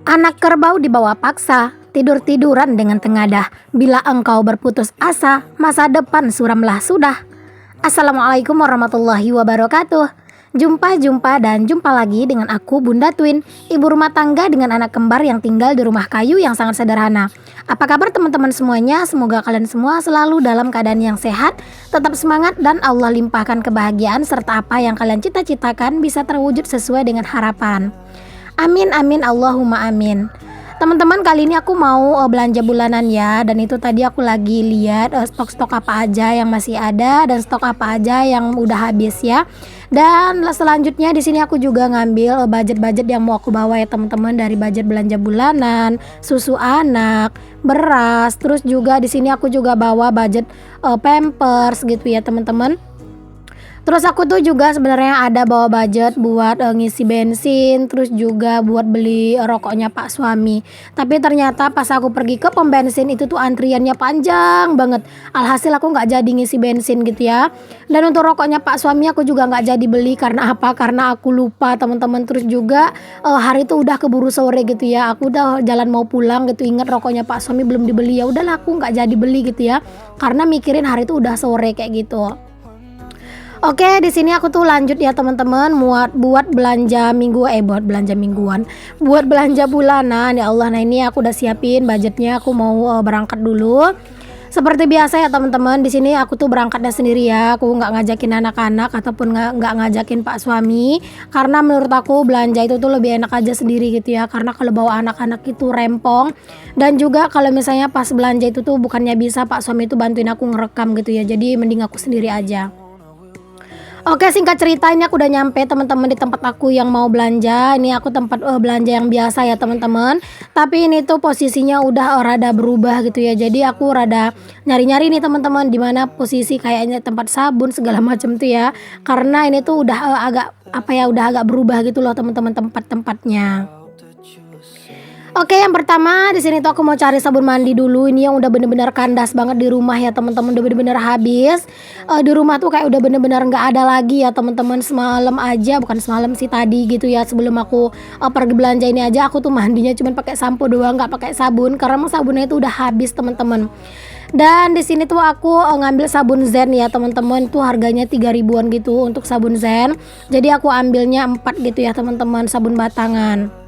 Anak kerbau dibawa paksa, tidur-tiduran dengan tengadah. Bila engkau berputus asa, masa depan suramlah sudah. Assalamualaikum warahmatullahi wabarakatuh. Jumpa lagi dengan aku Bunda Twin, ibu rumah tangga dengan anak kembar yang tinggal di rumah kayu yang sangat sederhana. Apa kabar teman-teman semuanya? Semoga kalian semua selalu dalam keadaan yang sehat, tetap semangat dan Allah limpahkan kebahagiaan serta apa yang kalian cita-citakan bisa terwujud sesuai dengan harapan. Amin amin Allahumma amin. Teman-teman, kali ini aku mau belanja bulanan ya, dan itu tadi aku lagi lihat stok-stok apa aja yang masih ada dan stok apa aja yang udah habis ya. Dan selanjutnya di sini aku juga ngambil budget-budget yang mau aku bawa ya teman-teman, dari budget belanja bulanan, susu anak, beras, terus juga di sini aku juga bawa budget pampers gitu ya teman-teman. Terus aku tuh juga sebenarnya ada bawa budget buat ngisi bensin, terus juga buat beli rokoknya Pak suami. Tapi ternyata pas aku pergi ke pom bensin itu tuh antriannya panjang banget. Alhasil aku nggak jadi ngisi bensin gitu ya. Dan untuk rokoknya Pak suami aku juga nggak jadi beli karena apa? Karena aku lupa teman-teman. Terus juga hari itu udah keburu sore gitu ya. Aku udah jalan mau pulang gitu, ingat rokoknya Pak suami belum dibeli, ya udahlah aku nggak jadi beli gitu ya. Karena mikirin hari itu udah sore kayak gitu. Oke, di sini aku tuh lanjut ya teman-teman, buat belanja buat belanja mingguan, buat belanja bulanan ya Allah. Nah ini aku udah siapin budgetnya, aku mau berangkat dulu. Seperti biasa ya teman-teman, di sini aku tuh berangkatnya sendiri ya, aku nggak ngajakin anak-anak ataupun nggak ngajakin Pak suami, karena menurut aku belanja itu tuh lebih enak aja sendiri gitu ya, karena kalau bawa anak-anak itu rempong, dan juga kalau misalnya pas belanja itu tuh bukannya bisa Pak suami itu bantuin aku ngerekam gitu ya, jadi mending aku sendiri aja. Oke, singkat cerita ini aku udah nyampe teman-teman di tempat aku yang mau belanja. Ini aku tempat belanja yang biasa ya teman-teman. Tapi ini tuh posisinya udah rada berubah gitu ya. Jadi aku rada nyari-nyari nih teman-teman di mana posisi kayaknya tempat sabun segala macam tuh ya. Karena ini tuh udah udah agak berubah gitu loh teman-teman tempat-tempatnya. Oke, yang pertama di sini tuh aku mau cari sabun mandi dulu. Ini yang udah bener-bener kandas banget di rumah ya teman-teman, udah bener-bener habis. Di rumah tuh kayak udah bener-bener nggak ada lagi ya teman-teman. Semalam aja, bukan semalam sih, tadi gitu ya, sebelum aku pergi belanja ini aja aku tuh mandinya cuma pakai sampo doang, nggak pakai sabun karena emang sabunnya itu udah habis teman-teman. Dan di sini tuh aku ngambil sabun Zen ya teman-teman, tuh harganya 3 ribuan gitu untuk sabun Zen. Jadi aku ambilnya 4 gitu ya teman-teman, sabun batangan.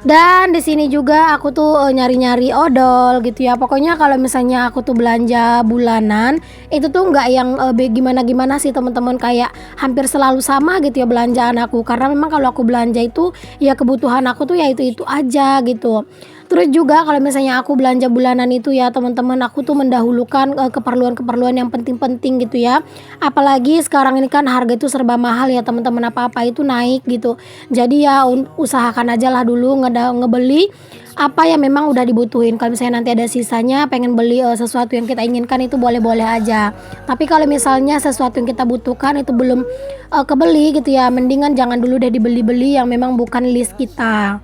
Dan di sini juga aku tuh nyari-nyari odol gitu ya. Pokoknya kalau misalnya aku tuh belanja bulanan itu tuh nggak yang gimana-gimana sih teman-teman, kayak hampir selalu sama gitu ya belanjaan aku. Karena memang kalau aku belanja itu ya kebutuhan aku tuh ya itu aja gitu. Terus juga kalau misalnya aku belanja bulanan itu ya teman-teman, aku tuh mendahulukan keperluan-keperluan yang penting-penting gitu ya. Apalagi sekarang ini kan harga itu serba mahal ya teman-teman, apa-apa itu naik gitu. Jadi ya usahakan aja lah dulu ngebeli apa yang memang udah dibutuhin. Kalau misalnya nanti ada sisanya pengen beli sesuatu yang kita inginkan, itu boleh-boleh aja. Tapi kalau misalnya sesuatu yang kita butuhkan itu belum kebeli gitu ya, mendingan jangan dulu deh dibeli-beli yang memang bukan list kita.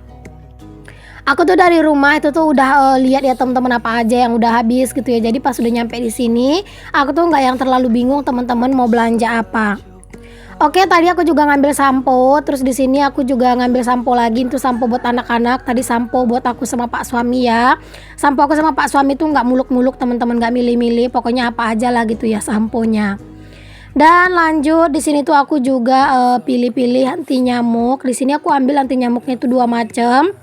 Aku tuh dari rumah itu tuh udah lihat ya teman-teman apa aja yang udah habis gitu ya. Jadi pas udah nyampe di sini, aku tuh nggak yang terlalu bingung teman-teman mau belanja apa. Oke, tadi aku juga ngambil sampo, terus di sini aku juga ngambil sampo lagi, itu sampo buat anak-anak, tadi sampo buat aku sama Pak suami ya. Sampo aku sama Pak suami tuh nggak muluk-muluk teman-teman, nggak milih-milih, pokoknya apa aja lah gitu ya samponya. Dan lanjut di sini tuh aku juga pilih-pilih anti nyamuk. Di sini aku ambil anti nyamuknya itu 2 macam.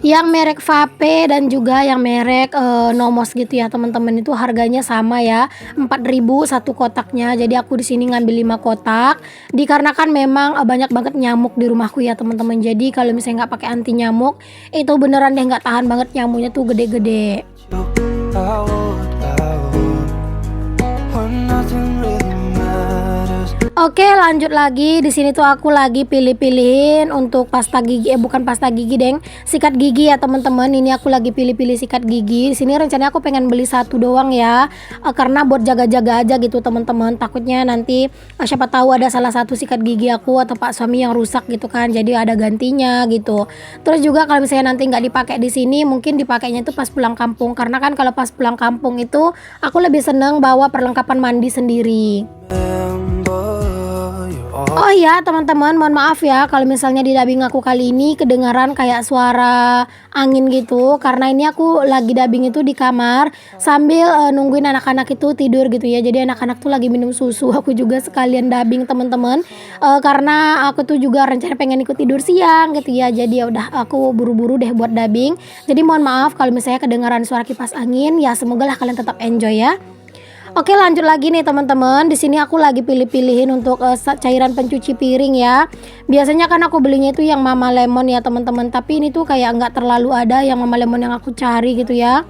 Yang merek Vape dan juga yang merek Nomos gitu ya teman-teman, itu harganya sama ya, 4.000 satu kotaknya. Jadi aku di sini ngambil 5 kotak dikarenakan memang banyak banget nyamuk di rumahku ya teman-teman. Jadi kalau misalnya nggak pakai anti nyamuk itu beneran deh nggak tahan banget, nyamuknya tuh gede-gede. Oke, lanjut lagi. Di sini tuh aku lagi pilih-pilihin untuk pasta gigi, bukan pasta gigi deng, sikat gigi ya teman-teman. Ini aku lagi pilih-pilih sikat gigi. Di sini rencananya aku pengen beli 1 doang ya, karena buat jaga-jaga aja gitu teman-teman. Takutnya nanti siapa tahu ada salah satu sikat gigi aku atau Pak suami yang rusak gitu kan. Jadi ada gantinya gitu. Terus juga kalau misalnya nanti nggak dipakai di sini, mungkin dipakainya itu pas pulang kampung. Karena kan kalau pas pulang kampung itu aku lebih seneng bawa perlengkapan mandi sendiri. Oh iya teman-teman, mohon maaf ya kalau misalnya di dubbing aku kali ini kedengaran kayak suara angin gitu, karena ini aku lagi dubbing itu di kamar sambil nungguin anak-anak itu tidur gitu ya. Jadi anak-anak tuh lagi minum susu, aku juga sekalian dubbing teman-teman. Karena aku tuh juga rencana pengen ikut tidur siang gitu ya. Jadi ya udah aku buru-buru deh buat dubbing. Jadi mohon maaf kalau misalnya kedengaran suara kipas angin, ya semoga lah kalian tetap enjoy ya. Oke, lanjut lagi nih teman-teman. Di sini aku lagi pilih-pilihin untuk cairan pencuci piring ya. Biasanya kan aku belinya itu yang Mama Lemon ya teman-teman. Tapi ini tuh kayak nggak terlalu ada yang Mama Lemon yang aku cari gitu ya.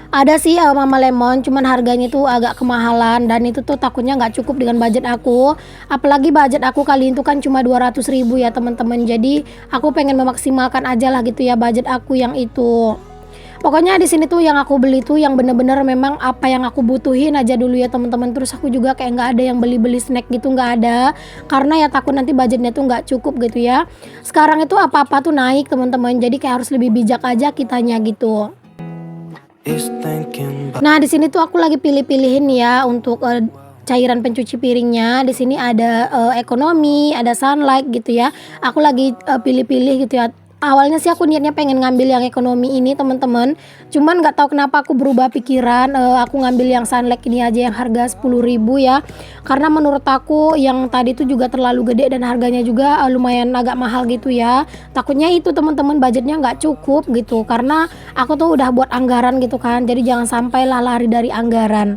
Ada sih Mama Lemon, cuman harganya tuh agak kemahalan dan itu tuh takutnya nggak cukup dengan budget aku. Apalagi budget aku kali itu kan cuma 200.000 ya teman-teman. Jadi aku pengen memaksimalkan aja lah gitu ya budget aku yang itu. Pokoknya di sini tuh yang aku beli tuh yang bener-bener memang apa yang aku butuhin aja dulu ya teman-teman. Terus aku juga kayak nggak ada yang beli-beli snack gitu, nggak ada, karena ya takut nanti budgetnya tuh nggak cukup gitu ya. Sekarang itu apa-apa tuh naik teman-teman, jadi kayak harus lebih bijak aja kitanya gitu. Nah di sini tuh aku lagi pilih-pilihin ya untuk cairan pencuci piringnya. Di sini ada ekonomi, ada sunlight gitu ya. Aku lagi pilih-pilih gitu ya. Awalnya sih aku niatnya pengen ngambil yang ekonomi ini teman-teman, cuman nggak tahu kenapa aku berubah pikiran. Aku ngambil yang sunlight ini aja yang harga 10.000 ya, karena menurut aku yang tadi itu juga terlalu gede dan harganya juga lumayan agak mahal gitu ya. Takutnya itu teman-teman budgetnya nggak cukup gitu, karena aku tuh udah buat anggaran gitu kan, jadi jangan sampai lah lari dari anggaran.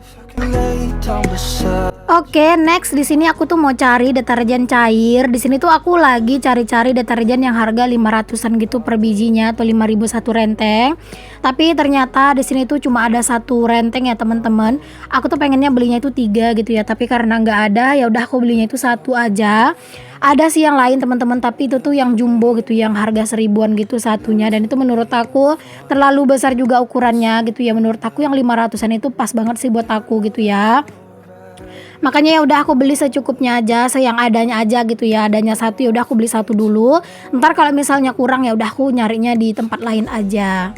Oke, next di sini aku tuh mau cari deterjen cair. Di sini tuh aku lagi cari-cari deterjen yang harga 500-an gitu per bijinya atau 5.000 satu renteng. Tapi ternyata di sini tuh cuma ada satu renteng ya teman-teman. Aku tuh pengennya belinya itu 3 gitu ya, tapi karena nggak ada ya udah aku belinya itu satu aja. Ada sih yang lain teman-teman, tapi itu tuh yang jumbo gitu, yang harga 1.000-an gitu satunya, dan itu menurut aku terlalu besar juga ukurannya gitu ya. Menurut aku yang 500-an itu pas banget sih buat aku gitu ya. Makanya ya udah aku beli secukupnya aja, sayang adanya aja gitu ya. Adanya satu ya udah aku beli satu dulu. Ntar kalau misalnya kurang ya udah aku nyarinya di tempat lain aja.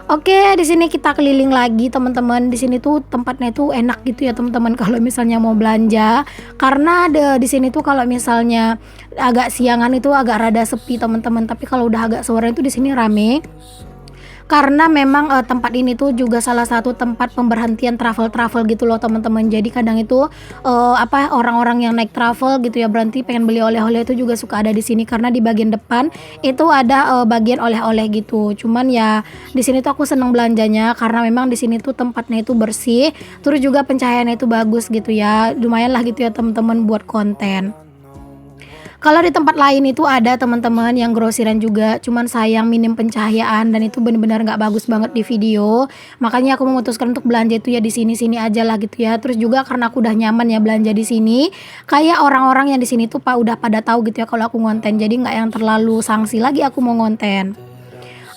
Oke, di sini kita keliling lagi teman-teman. Di sini tuh tempatnya tuh enak gitu ya teman-teman kalau misalnya mau belanja. Karena di sini tuh kalau misalnya agak siangan itu agak rada sepi teman-teman. Tapi kalau udah agak sore itu di sini rame. Karena memang tempat ini tuh juga salah satu tempat pemberhentian travel gitu loh teman-teman. Jadi kadang itu orang-orang yang naik travel gitu ya berhenti pengen beli oleh-oleh itu juga suka ada di sini, karena di bagian depan itu ada bagian oleh-oleh gitu. Cuman ya di sini tuh aku seneng belanjanya karena memang di sini tuh tempatnya itu bersih, terus juga pencahayaannya itu bagus gitu ya. Lumayan lah gitu ya teman-teman buat konten. Kalau di tempat lain itu ada teman-teman yang grosiran juga, cuman sayang minim pencahayaan dan itu benar-benar nggak bagus banget di video. Makanya aku memutuskan untuk belanja itu ya di sini-sini aja lah gitu ya. Terus juga karena aku udah nyaman ya belanja di sini, kayak orang-orang yang di sini tuh udah pada tahu gitu ya kalau aku ngonten. Jadi nggak yang terlalu sangsi lagi aku mau ngonten.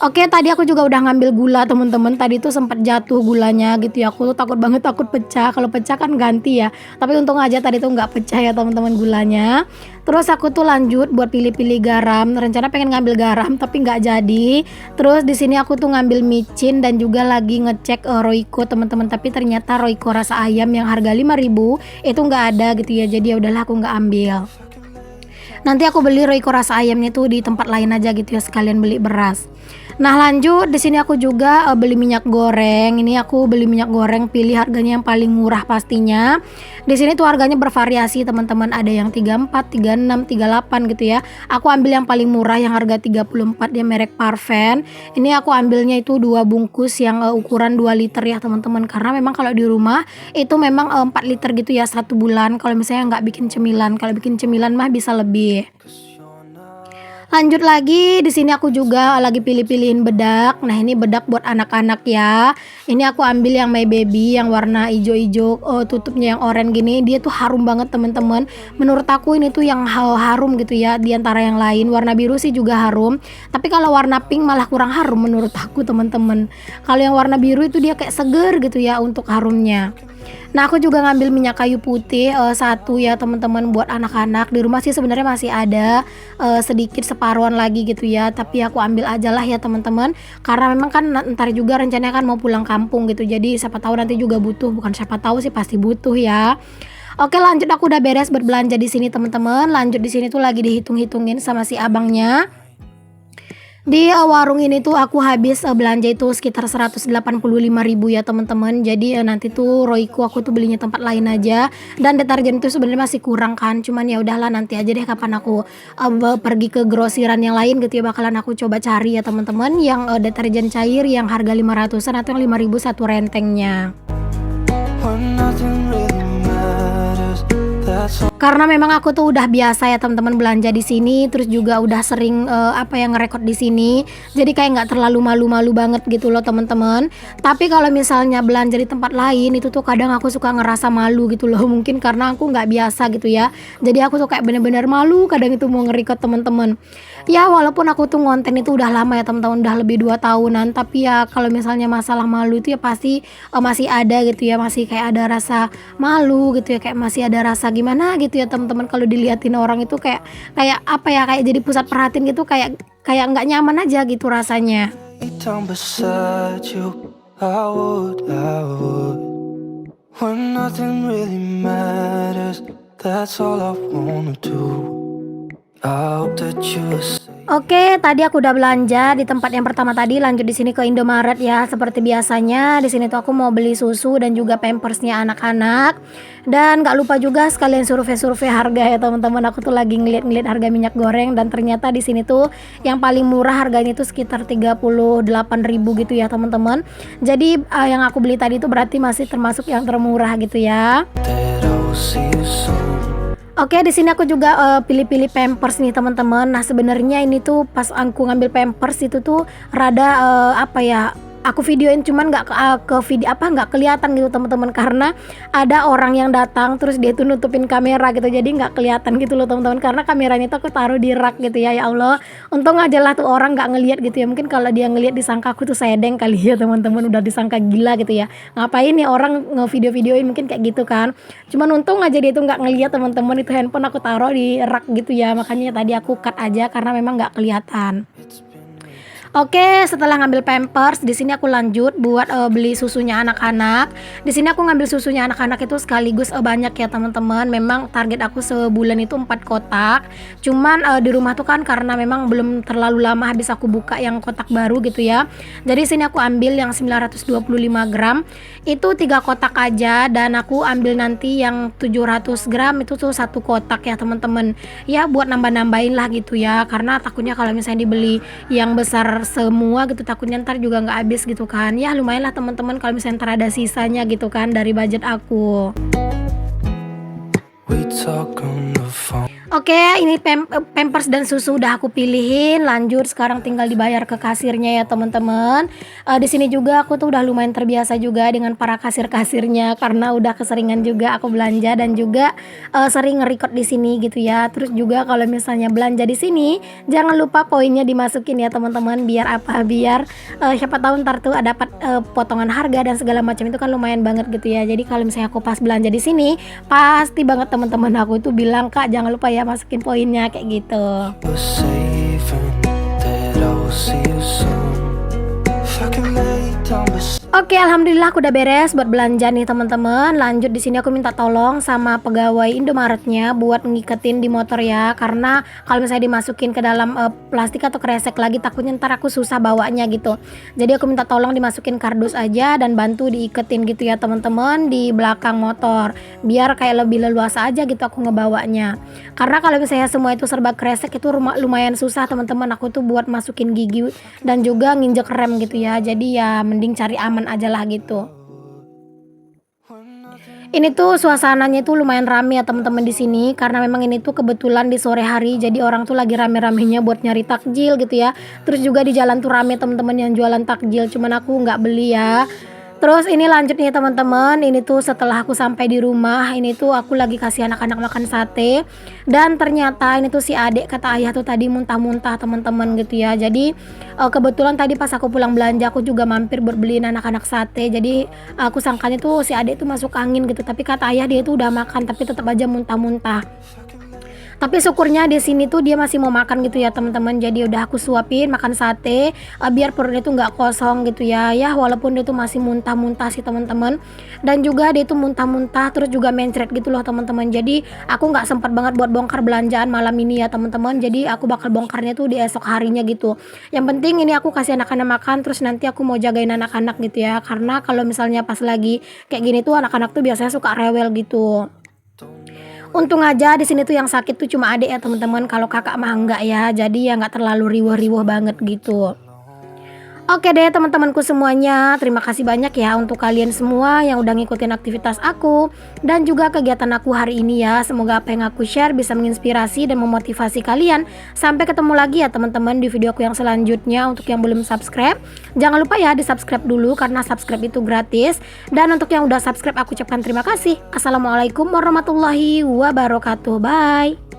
Oke, tadi aku juga udah ngambil gula teman-teman. Tadi tuh sempat jatuh gulanya gitu ya. Aku tuh takut banget, takut pecah. Kalau pecah kan ganti ya. Tapi untung aja tadi tuh nggak pecah ya teman-teman gulanya. Terus aku tuh lanjut buat pilih-pilih garam. Rencana pengen ngambil garam tapi nggak jadi. Terus di sini aku tuh ngambil micin dan juga lagi ngecek Royco teman-teman. Tapi ternyata Royco rasa ayam yang harga 5.000 itu nggak ada gitu ya. Jadi ya udahlah aku nggak ambil. Nanti aku beli Royco rasa ayamnya tuh di tempat lain aja gitu ya, sekalian beli beras. Nah lanjut, di sini aku juga beli minyak goreng. Ini aku beli minyak goreng, pilih harganya yang paling murah pastinya. Di sini tuh harganya bervariasi teman-teman, ada yang 34, 36, 38 gitu ya. Aku ambil yang paling murah yang harga 34, dia merek Parven. Ini aku ambilnya itu 2 bungkus yang ukuran 2 liter ya teman-teman. Karena memang kalau di rumah itu memang 4 liter gitu ya 1 bulan. Kalau misalnya nggak bikin cemilan, kalau bikin cemilan mah bisa lebih. Lanjut lagi, di sini aku juga lagi pilih-pilihin bedak. Nah, ini bedak buat anak-anak ya. Ini aku ambil yang My Baby yang warna ijo-ijo, tutupnya yang oranye gini. Dia tuh harum banget teman-teman. Menurut aku ini tuh yang harum gitu ya di antara yang lain. Warna biru sih juga harum, tapi kalau warna pink malah kurang harum menurut aku teman-teman. Kalau yang warna biru itu dia kayak seger gitu ya untuk harumnya. Nah, aku juga ngambil minyak kayu putih satu ya teman-teman buat anak-anak. Di rumah sih sebenarnya masih ada sedikit separuhan lagi gitu ya, tapi aku ambil aja lah ya teman-teman, karena memang kan ntar juga rencananya kan mau pulang kampung gitu. Jadi siapa tahu nanti juga butuh, bukan siapa tahu sih pasti butuh ya. Oke, lanjut, aku udah beres berbelanja di sini teman-teman. Lanjut di sini tuh lagi dihitung-hitungin sama si abangnya. Di warung ini tuh aku habis belanja itu sekitar 185.000 ya teman-teman. Jadi nanti tuh Royco aku tuh belinya tempat lain aja. Dan deterjen itu sebenarnya masih kurang kan. Cuman ya udahlah, nanti aja deh kapan aku pergi ke grosiran yang lain gitu ya, bakalan aku coba cari ya teman-teman yang deterjen cair yang harga 500-an atau yang 5.000 satu rentengnya. Karena memang aku tuh udah biasa ya teman-teman belanja di sini, terus juga udah sering ngerekord di sini. Jadi kayak nggak terlalu malu-malu banget gitu loh teman-teman. Tapi kalau misalnya belanja di tempat lain itu tuh kadang aku suka ngerasa malu gitu loh. Mungkin karena aku nggak biasa gitu ya. Jadi aku tuh kayak bener-bener malu kadang itu mau ngerekord teman-teman. Ya walaupun aku tuh ngonten itu udah lama ya teman-teman, udah lebih 2 tahunan. Tapi ya kalau misalnya masalah malu itu ya pasti masih ada gitu ya. Masih kayak ada rasa malu gitu ya, kayak masih ada rasa gimana gitu ya teman-teman, kalau diliatin orang itu kayak kayak jadi pusat perhatian gitu, kayak nggak nyaman aja gitu rasanya. Oke, tadi aku udah belanja di tempat yang pertama tadi, lanjut di sini ke Indomaret ya. Seperti biasanya, di sini tuh aku mau beli susu dan juga pampersnya anak-anak. Dan gak lupa juga sekalian survei-survei harga ya teman-teman. Aku tuh lagi ngeliat-ngeliat harga minyak goreng dan ternyata di sini tuh yang paling murah harganya tuh sekitar 38.000 gitu ya teman-teman. Jadi yang aku beli tadi itu berarti masih termasuk yang termurah gitu ya. Oke, di sini aku juga pilih-pilih Pampers nih teman-teman. Nah, sebenarnya ini tuh pas aku ngambil Pampers itu tuh rada aku videoin cuman nggak kelihatan gitu teman-teman, karena ada orang yang datang terus dia tuh nutupin kamera gitu, jadi nggak kelihatan gitu loh teman-teman, karena kameranya tuh aku taruh di rak gitu ya. Ya Allah, untung aja lah tuh orang nggak ngelihat gitu ya. Mungkin kalau dia ngelihat disangka aku tuh sedeng kali ya teman-teman, udah disangka gila gitu ya, ngapain nih orang ngevideo-videoin, mungkin kayak gitu kan. Cuman untung aja dia tuh nggak ngelihat teman-teman, itu handphone aku taruh di rak gitu ya, makanya tadi aku cut aja karena memang nggak kelihatan. Oke, setelah ngambil Pampers, di sini aku lanjut buat beli susunya anak-anak. Di sini aku ngambil susunya anak-anak itu sekaligus banyak ya teman-teman. Memang target aku sebulan itu 4 kotak. Cuman di rumah tuh kan karena memang belum terlalu lama habis aku buka yang kotak baru gitu ya. Jadi sini aku ambil yang 925 gram. Itu 3 kotak aja, dan aku ambil nanti yang 700 gram itu tuh 1 kotak ya teman-teman. Ya buat nambah-nambahin lah gitu ya. Karena takutnya kalau misalnya dibeli yang besar semua gitu, takutnya ntar juga nggak habis gitu kan. Ya lumayan lah teman-teman kalau misalnya ntar ada sisanya gitu kan dari budget aku. Oke, ini Pampers dan susu udah aku pilihin. Lanjut, sekarang tinggal dibayar ke kasirnya ya teman-teman. Di sini juga aku tuh udah lumayan terbiasa juga dengan para kasir-kasirnya, karena udah keseringan juga aku belanja dan juga sering nge-record di sini gitu ya. Terus juga kalau misalnya belanja di sini, jangan lupa poinnya dimasukin ya teman-teman, biar siapa tahu ntar tuh dapat potongan harga dan segala macam, itu kan lumayan banget gitu ya. Jadi kalau misalnya aku pas belanja di sini, pasti banget teman-teman aku itu bilang, "Kak, jangan lupa ya masukin poinnya," kayak gitu. Oke, alhamdulillah aku udah beres buat belanja nih teman-teman. Lanjut, di sini aku minta tolong sama pegawai Indomaretnya buat ngiketin di motor ya, karena kalau misalnya dimasukin ke dalam plastik atau kresek lagi, takutnya ntar aku susah bawanya gitu. Jadi aku minta tolong dimasukin kardus aja dan bantu diiketin gitu ya teman-teman di belakang motor, biar kayak lebih leluasa aja gitu aku ngebawanya. Karena kalau misalnya semua itu serba kresek itu lumayan susah teman-teman aku tuh buat masukin gigi dan juga nginjek rem gitu ya. Jadi ya mending cari aman aja lah gitu. Ini tuh suasananya tuh lumayan rame ya teman-teman di sini, karena memang ini tuh kebetulan di sore hari, jadi orang tuh lagi rame-ramenya buat nyari takjil gitu ya. Terus juga di jalan tuh rame teman-teman yang jualan takjil, cuman aku nggak beli ya. Terus ini lanjut nih teman-teman, ini tuh setelah aku sampai di rumah, ini tuh aku lagi kasih anak-anak makan sate, dan ternyata ini tuh si adik kata ayah tuh tadi muntah-muntah teman-teman gitu ya. Jadi kebetulan tadi pas aku pulang belanja, aku juga mampir buat beliin anak-anak sate. Jadi aku sangkanya tuh si adik tuh masuk angin gitu, tapi kata ayah dia tuh udah makan tapi tetap aja muntah-muntah. Tapi syukurnya di sini tuh dia masih mau makan gitu ya teman-teman. Jadi udah aku suapin makan sate, biar perutnya tuh nggak kosong gitu ya. Ya walaupun dia tuh masih muntah-muntah sih teman-teman. Dan juga dia tuh muntah-muntah terus juga mencret gitu loh teman-teman. Jadi aku nggak sempat banget buat bongkar belanjaan malam ini ya teman-teman. Jadi aku bakal bongkarnya tuh di esok harinya gitu. Yang penting ini aku kasih anak-anak makan, terus nanti aku mau jagain anak-anak gitu ya. Karena kalau misalnya pas lagi kayak gini tuh anak-anak tuh biasanya suka rewel gitu. Untung aja di sini tuh yang sakit tuh cuma adik ya teman-teman. Kalau kakak mah enggak ya. Jadi ya nggak terlalu riweh-riweh banget gitu. Oke deh teman-temanku semuanya, terima kasih banyak ya untuk kalian semua yang udah ngikutin aktivitas aku dan juga kegiatan aku hari ini ya. Semoga apa yang aku share bisa menginspirasi dan memotivasi kalian. Sampai ketemu lagi ya teman-teman di video aku yang selanjutnya. Untuk yang belum subscribe, jangan lupa ya di subscribe dulu karena subscribe itu gratis. Dan untuk yang udah subscribe aku ucapkan terima kasih. Assalamualaikum warahmatullahi wabarakatuh. Bye.